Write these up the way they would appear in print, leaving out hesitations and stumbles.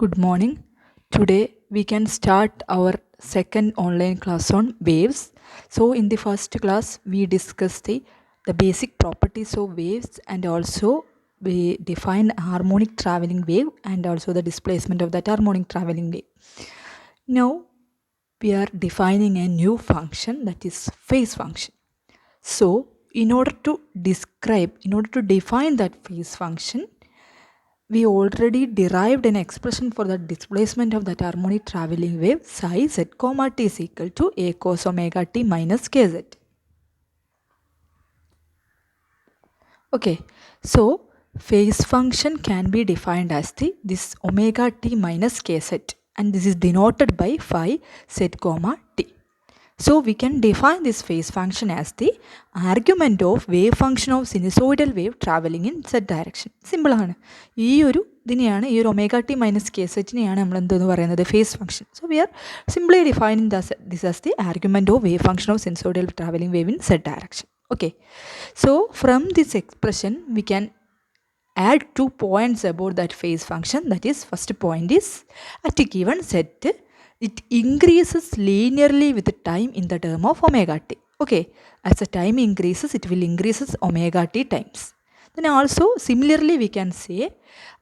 Good morning. Today we can start our second online class on waves. So in the first class we discussed the basic properties of waves and also we define harmonic traveling wave and also the displacement of that harmonic traveling wave. Now we are defining a new function, that is phase function. So in order to define that phase function, we already derived an expression for the displacement of that harmonic traveling wave psi z comma t is equal to a cos omega t minus kz. Okay, so phase function can be defined as this omega t minus kz, and this is denoted by phi z comma t. So we can define this phase function as the argument of wave function of sinusoidal wave traveling in z direction. Simple ആണ്. ഈ ഒരു omega t minus kz നെയാണ് നമ്മൾ എന്തെന്ന് പറയുന്നത് phase function. So we are simply defining this as the argument of wave function of sinusoidal traveling wave in z direction. Okay. So from this expression we can add 2 points about that phase function. That is, first point is at a given set it increases linearly with time in the term of omega t. Okay, as the time increases, it will increases omega t times. Then also similarly we can say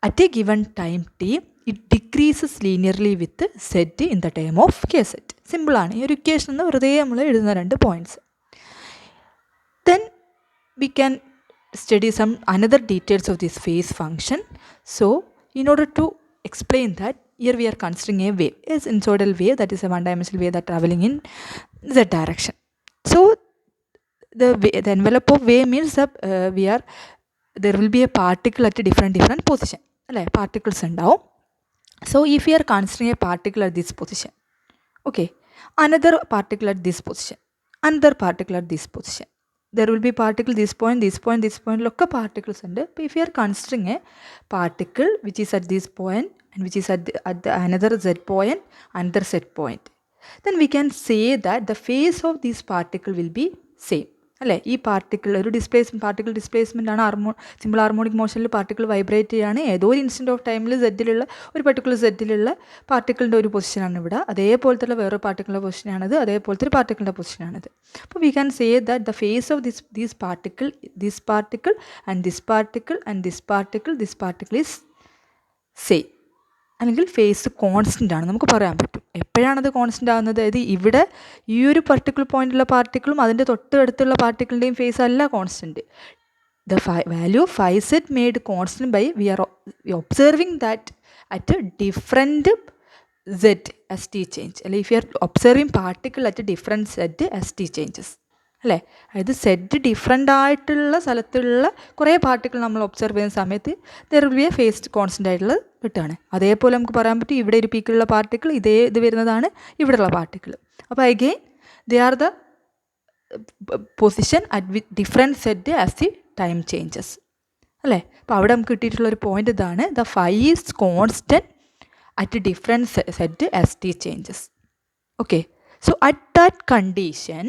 at a given time t, it decreases linearly with z in the term of kz. Simple ആണ്. ഈ ഒരു equation എന്ന് വെറുതെ നമ്മൾ എഴുതുന്ന 2 points. Then we can study some another details of this phase function. So in order to explain that, here we are considering a wave, a sinusoidal wave, that is a one-dimensional wave that traveling in z direction. So the envelope of wave means that there will be a particle at a different position. Particles ഉണ്ടാവും. So if we are considering a particle at this position, okay, another particle at this position, another particle at this position, there will be particle this point, look at particles under. If you are considering a particle which is at this point and which is at another z point, another z point, then we can say that the phase of this particle will be same. അല്ലേ, ഈ particle ഒരു particle displacement ആണ്. Simple harmonic മോഷനിൽ particle vibrate ചെയ്യുകയാണ്. ഏതോ ഒരു instant of ടൈമിൽ സെഡിലുള്ള ഒരു particular സെഡിലുള്ള പാർട്ടിക്കിളിൻ്റെ ഒരു പൊസിഷനാണ് ഇവിടെ. അതേപോലത്തെ വേറൊരു പാർട്ടിക്കിളിൻ്റെ പൊസിഷനാണിത്, അതേപോലത്തെ ഒരു പാർട്ടിക്കിളിൻ്റെ പൊസിഷനാണിത്. അപ്പോൾ we can say that the phase of this particle and this particle is same, അല്ലെങ്കിൽ ഫേസ് കോൺസ്റ്റൻ്റ് ആണ് നമുക്ക് പറയാൻ പറ്റും. എപ്പോഴാണത് കോൺസ്റ്റൻ്റ് ആകുന്നത്? അതായത് ഇവിടെ ഈ ഒരു പർട്ടിക്കുലർ പോയിൻ്റുള്ള പാർട്ടിക്കിളും അതിൻ്റെ തൊട്ടടുത്തുള്ള പാർട്ടിക്കിളിൻ്റെയും ഫേസ് അല്ല constant. The value of phi z made constant by we are observing that at different z as t change. അല്ലെ, if you are observing particle at different z as t changes. അല്ലേ, അതായത് Z different ആയിട്ടുള്ള സ്ഥലത്തുള്ള കുറേ particle നമ്മൾ observe ചെയ്യുന്ന സമയത്ത് there will be a phase constant ആയിട്ടുള്ളത് കിട്ടുകയാണ്. അതേപോലെ നമുക്ക് പറയാൻ പറ്റും ഇവിടെ ഒരു പീക്കിലുള്ള പാർട്ടിക്കിൾ ഇത് വരുന്നതാണ് ഇവിടെയുള്ള പാർട്ടിക്കിൾ. അപ്പോൾ again they are the position at with different Z as the time changes. അല്ലേ, അപ്പോൾ അവിടെ നമുക്ക് കിട്ടിയിട്ടുള്ള ഒരു പോയിൻ്റ് ഇതാണ്, the phi is constant at different Z as t changes. Okay, so at that condition,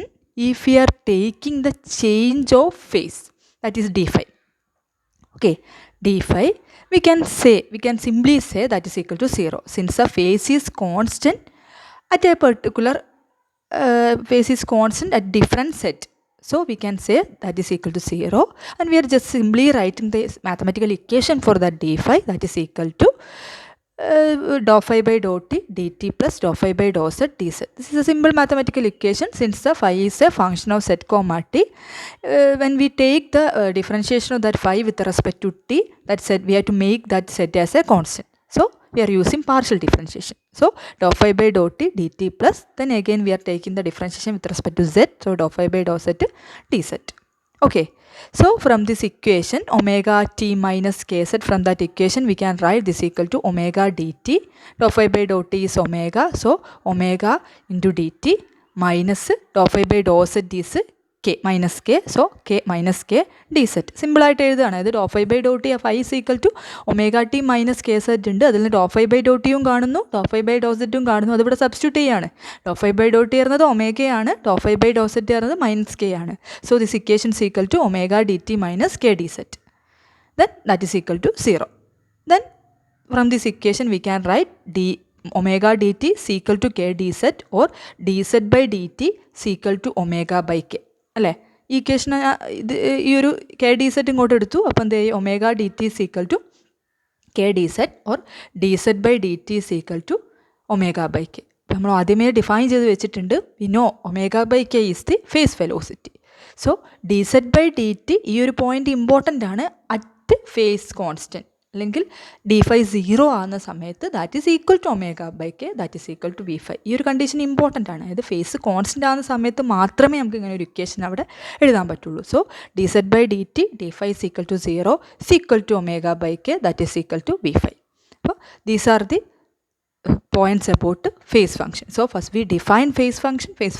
if we are taking the change of phase, that is d phi, okay, d phi we can simply say that is equal to 0, since the phase is constant at a particular phase is constant at different set. So we can say that is equal to 0, and we are just simply writing the mathematical equation for that d phi, that is equal to dou phi by dou t dt plus dou phi by dou z dz. This is a simple mathematical equation since the phi is a function of z comma t. When we take the differentiation of that phi with respect to t, that z we have to make that z as a constant. So we are using partial differentiation. So dou phi by dou t dt plus, then again we are taking the differentiation with respect to z. So dou phi by dou z dz. Okay, so from this equation omega t minus kz, from that equation we can write this equal to omega dt. Dou phi by dou t is omega, so omega into dt minus dou phi by dou z is k minus k, so k minus k dz. Simple ആയിട്ട് എഴുതുകയാണ്. അതായത് dou phi by dou t phi is equal to omega t minus kz ഉണ്ട്, അതിൽ dou phi by dou t യും കാണുന്നു, dou phi by dou z യും കാണുന്നു. അതിവിടെ സബ്സ്റ്റിറ്റ്യൂട്ട് ചെയ്യാണ്. dou phi by dou t എന്നത് ഒമേഗയാണ്, dou phi by dou z എന്നത് മൈനസ് k ആണ്. So this equation is equal to omega dt minus k dz. Then that is equal to 0. Then from this equation we can write omega dt is equal to k dz or dz by dt is equal to omega by k അല്ലേ? ഈ equation ഇത് ഈ ഒരു K d set ഇങ്ങോട്ട് എടുത്തു. അപ്പം എന്ത് ചെയ്യും? Omega d t is equal to k d z or d z by d t is equal to omega by k. നമ്മൾ ആദ്യമേ ഡിഫൈൻ ചെയ്ത് വെച്ചിട്ടുണ്ട്. We know omega by k is the phase velocity. So d z by d t ഈ ഒരു point important ആണ് at phase constant, അല്ലെങ്കിൽ d phi 0 ആകുന്ന സമയത്ത് that is equal to omega by k, that is equal to v phi. ഈ ഒരു condition important ആണ്. അതായത് ഫേസ് കോൺസ്റ്റൻ്റ് ആകുന്ന സമയത്ത് മാത്രമേ നമുക്ക് ഇങ്ങനെ ഒരു ഇക്വേഷൻ അവിടെ എഴുതാൻ പറ്റുള്ളൂ. So d z by d t d phi is equal to 0 is equal to omega by k, that is equal to v phi. അപ്പോൾ these are the points about phase function. So first we define phase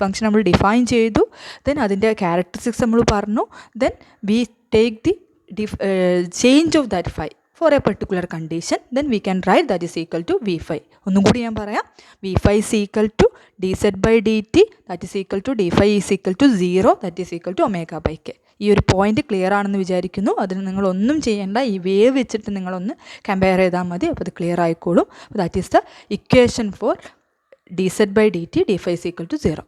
function നമ്മൾ define ചെയ്തു. Then അതിൻ്റെ characteristics നമ്മൾ പറഞ്ഞു. Then we take the change of that phi for a particular condition, then we can write that is equal to v phi. ഒന്നും കൂടി ഞാൻ പറയാം. v phi is equal to dz by dt, that is equal to d phi is equal to 0, that is equal to omega by k. ഈ ഒരു point clear ആണെന്ന് വിചാരിക്കുന്നു. അതിന് നിങ്ങളൊന്നും ചെയ്യേണ്ട, ഈ വേവ് വെച്ചിട്ട് നിങ്ങളൊന്ന് കമ്പയർ ചെയ്താൽ മതി. അപ്പോൾ അത് ക്ലിയർ ആയിക്കോളും. That is the equation for dz by dt d phi is equal to 0.